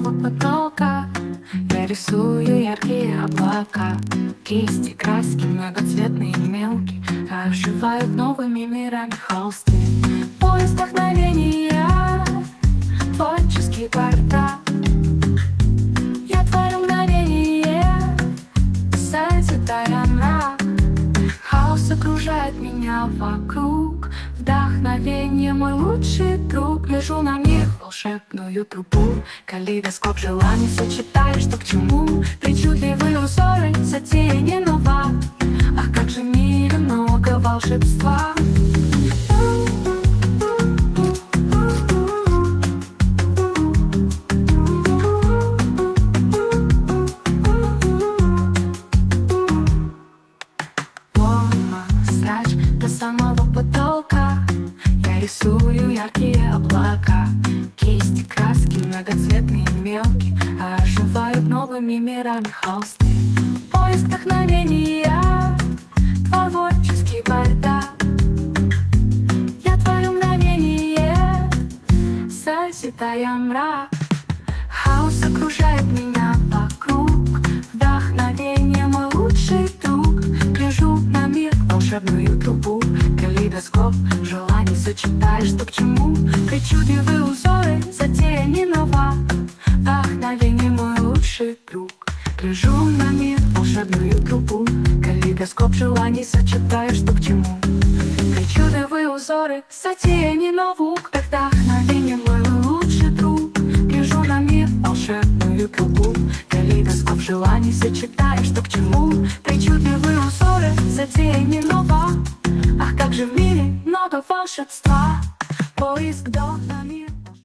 самого потолка. Я рисую яркие облака, кисти, краски многоцветные и мелкие оживают новыми мирами холсты. Поиск вдохновения, творческий портал. Я творю мгновение, созидая мрак. Хаос окружает меня вокруг. Вдохновение мой лучший друг. Лежу на мир волшебную трубу. Калейдоскоп желаний сочетаешь, что к чему. Причудливые узоры, затея не нова. Ах, как же в мире много волшебства. До самого потолка я рисую яркие облака, кисти, краски многоцветные и мелкие оживают новыми мирами холсты. Поиск вдохновения, творческий бардак. Я творю мгновение, созидая мрак. Хаос окружает меня вокруг. Вдохновение мой лучший друг. Гляжу на мир волшебную трубу. Калейдоскоп желаний сочетаешь, что к чему. Причудливые узоры, затея не нова. Вдохновение мой лучший друг. Гляжу на мир волшебную трубу. Калейдоскоп желаний сочетаешь, что к чему. Причудливые узоры, затея не нова. Вдохновение мой лучший друг. Гляжу на мир волшебную трубу. Калейдоскоп желаний сочетаешь, что к чему. Причудливые узоры, затея не нова. Ах, как же в мире много волшебства. Поиск вдохновения.